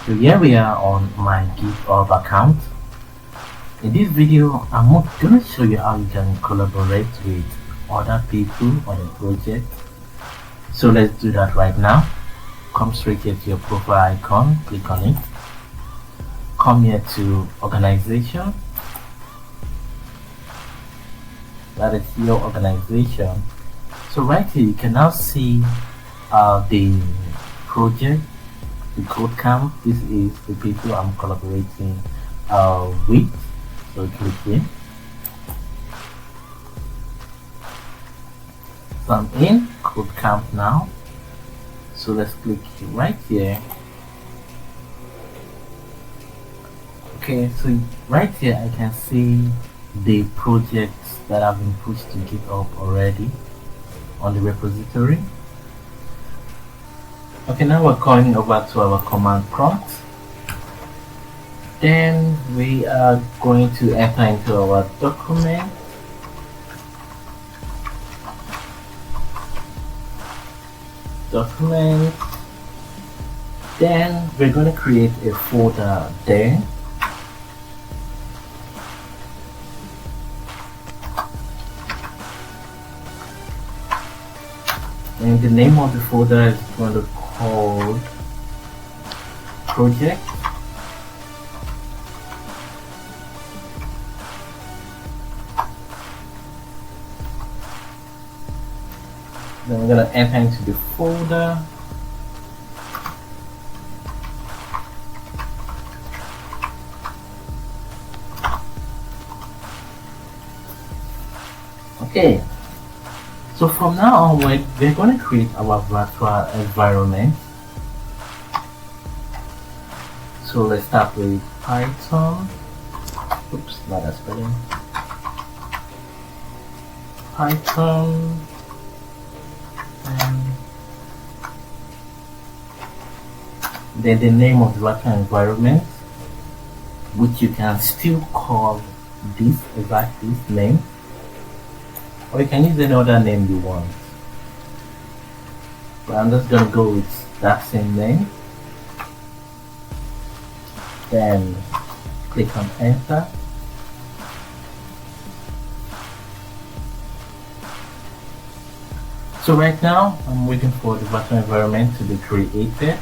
So here we are on my GitHub account. In this video, I'm going to show you how you can collaborate with other people on a project. So let's do that right now. Come straight here to your profile icon, click on it. Come here to organization. That is your organization. So right here you can now see the project, the code camp. This is the people I'm collaborating with. So click here. So I'm in code camp now. So let's click right here. Okay, so right here I can see the projects that have been pushed to GitHub already on the repository. Okay, now we're going over to our command prompt. Then we are going to enter into our document. Then we're going to create a folder there. And the name of the folder is going to call project. Then we're going to enter into the folder. Okay. So from now onward, we're going to create our virtual environment. So let's start with Python. Oops, not a spelling. Python. And then the name of the virtual environment, which you can still call this name, or you can use any other name you want. But I'm just going to go with that same name. Then click on enter. So right now I'm waiting for the virtual environment to be created.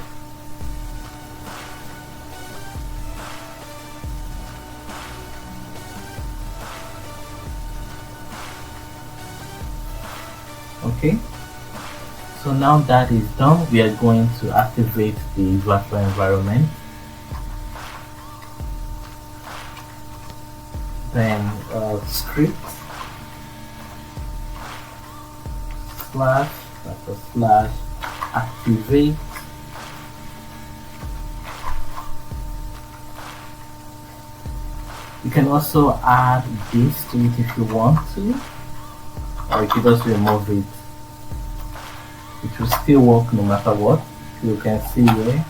Okay, so now that is done, we are going to activate the virtual environment. Then script slash activate. You can also add this to it if you want to, or you can just remove it. It will still work no matter what. You can see here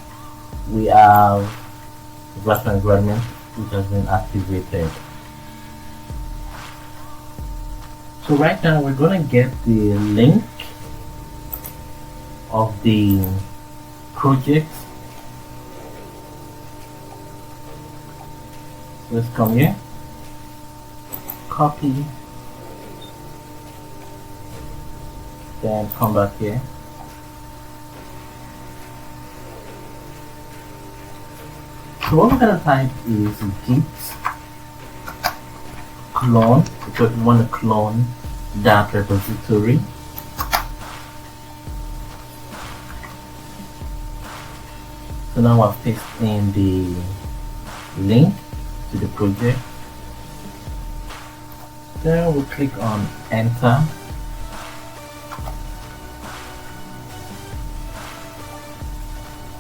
we have the virtual environment which has been activated. So right now we're going to get the link of the project. Let's come here, copy, then come back here. So what we're going to type is git clone, because we want to clone that repository. So now I've pasted in the link to the project. Then we'll click on enter.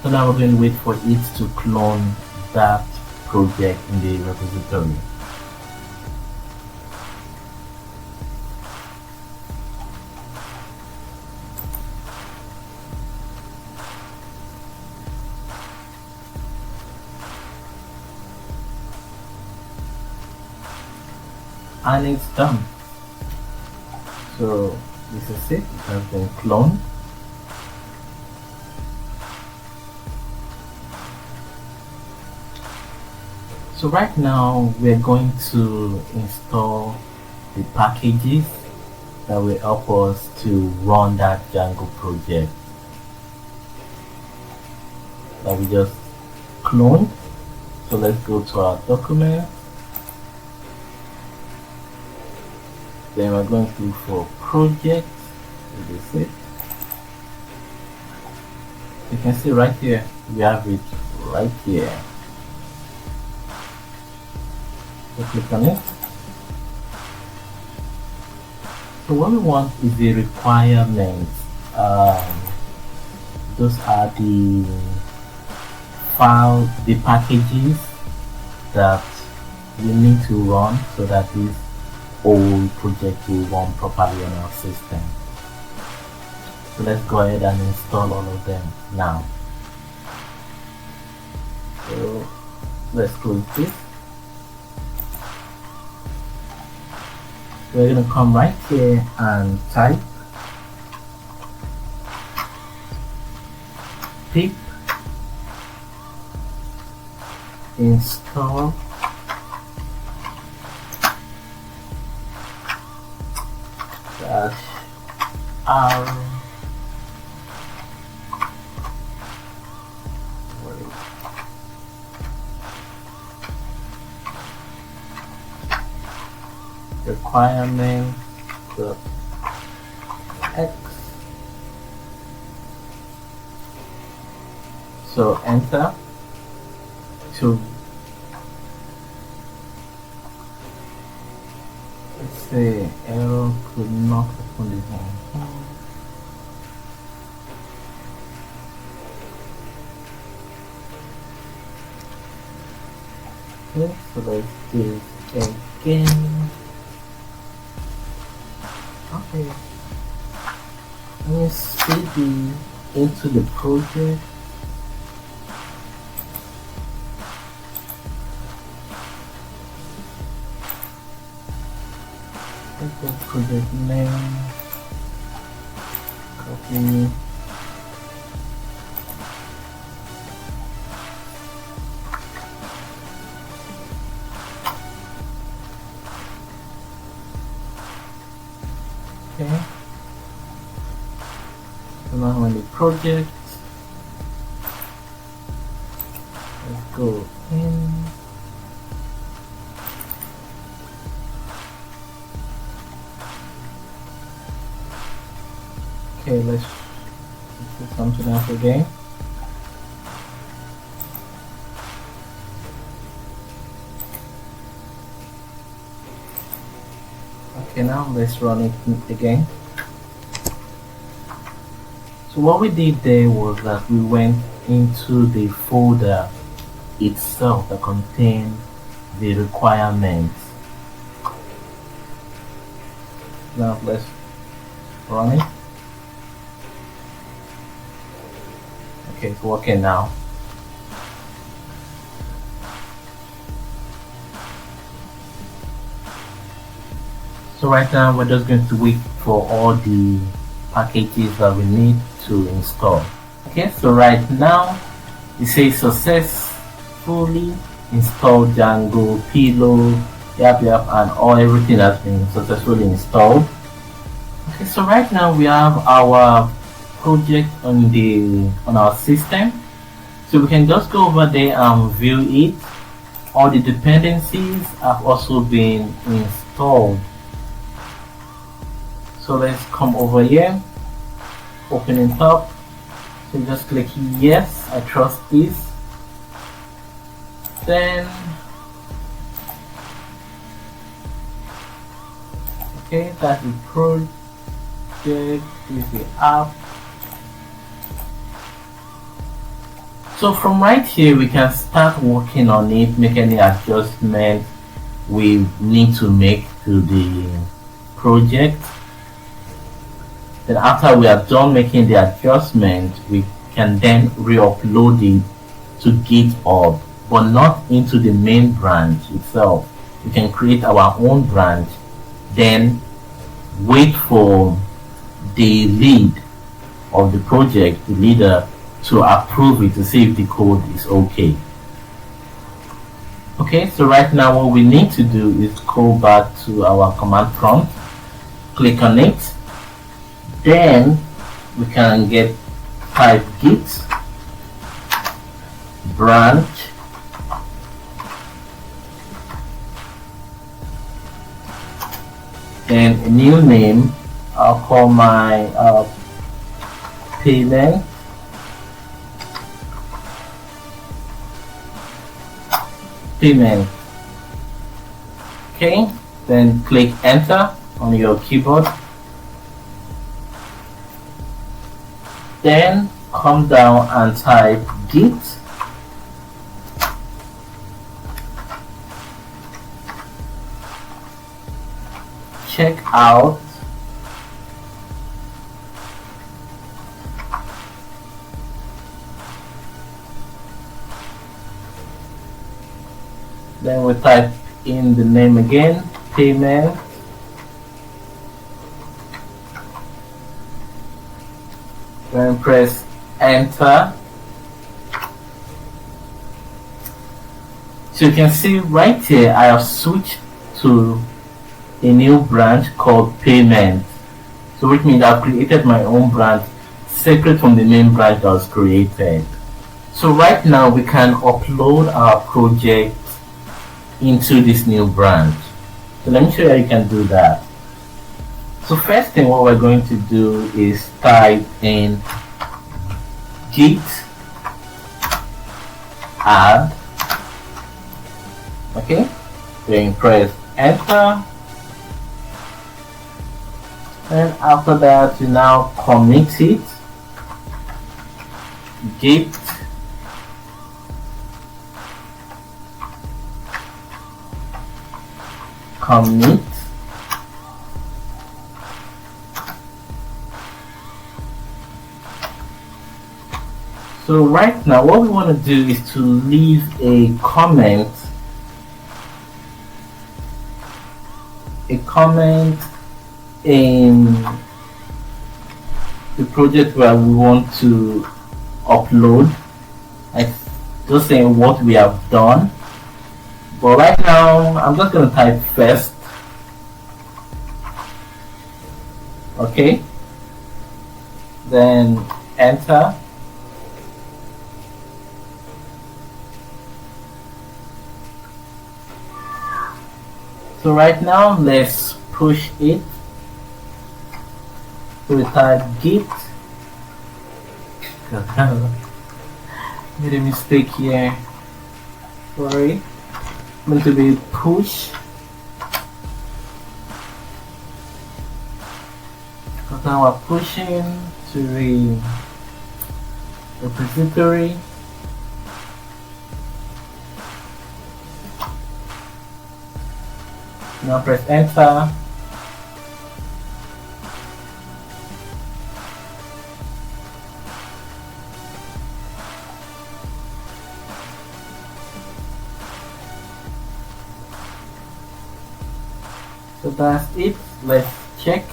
So now we're going to wait for it to clone that project in the repository. And it's done. So this is it has been cloned. So right now we're going to install the packages that will help us to run that Django project that we just cloned. So let's go to our document. Then we're going to look for project. This is it. You can see right here, we have it right here. So click on it. So what we want is the requirements. Those are the file, the packages that we need to run so that this whole project will run properly on our system. So let's go ahead and install all of them now. So let's close this. We're going to come right here and type pip install -r requirement x. So enter to, let's say error could not open this one. Okay, so let's do it again. Okay, let me see into the project. Take the project name, copy. Okay. So now on the project, let's go in. Okay, let's do something else again. Okay, now let's run it again. So what we did there was that we went into the folder itself that contained the requirements. Now let's run it. Okay, it's working now. So right now we're just going to wait for all the packages that we need to install. Okay, so right now it says successfully installed Django, Pillow, and everything has been successfully installed. Okay, so right now we have our project on our system, so we can just go over there and view it. All the dependencies have also been installed. So let's come over here, open it up. So just click yes, I trust this. Then okay, that's the project, this is the app. So from right here we can start working on it, make any adjustment we need to make to the project. Then after we are done making the adjustment, we can then re-upload it to GitHub, but not into the main branch itself. We can create our own branch, then wait for the lead of the project, the leader, to approve it to see if the code is okay. Okay, so right now what we need to do is go back to our command prompt, click on it, then we can get type git branch and a new name. I'll call my payment okay, then click enter on your keyboard, then come down and type git check out then we type in the name again, payment, then press enter. So you can see right here I have switched to a new branch called payment, so which means I've created my own branch separate from the main branch that was created. So right now we can upload our project into this new branch. So let me show you how you can do that. So first thing what we're going to do is type in git add, okay, then press enter, and after that you now commit it, git commit so right now what we want to do is to leave a comment in the project where we want to upload, like just saying what we have done. But right now I'm just going to type first, okay, then enter. So right now let's push it. So we type git, made a mistake here, sorry, meant to be push, because now we're pushing to the repository. Now press enter. So that's it. Let's check.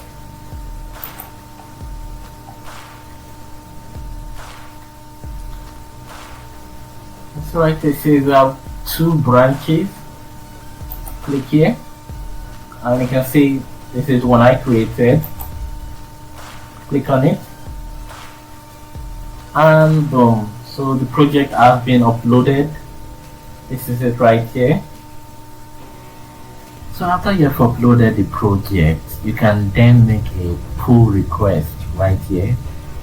So right there says we have 2 branches. Click here and you can see this is one I created. Click on it and boom, so the project has been uploaded. This is it right here. So after you have uploaded the project, you can then make a pull request right here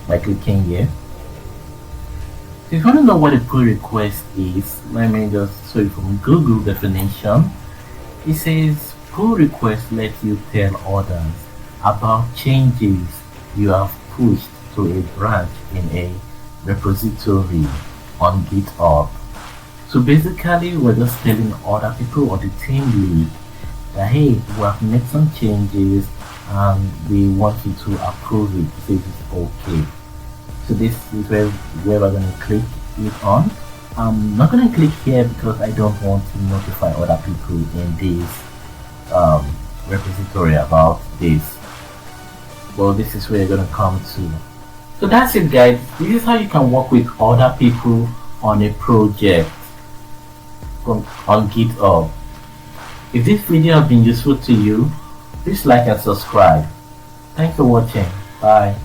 by clicking here. If you want to know what a pull request is, let me just show you from Google definition. It says pull request lets you tell others about changes you have pushed to a branch in a repository on GitHub. So basically we're just telling other people or the team lead that hey, we have made some changes and we want you to approve it, say it's okay. So this is where we're going to click it on. I'm not going to click here because I don't want to notify other people in this repository about this. Well, this is where you're going to come to. So that's it, guys. This is how you can work with other people on a project. on GitHub. If this video has been useful to you, please like and subscribe. Thanks for watching. Bye.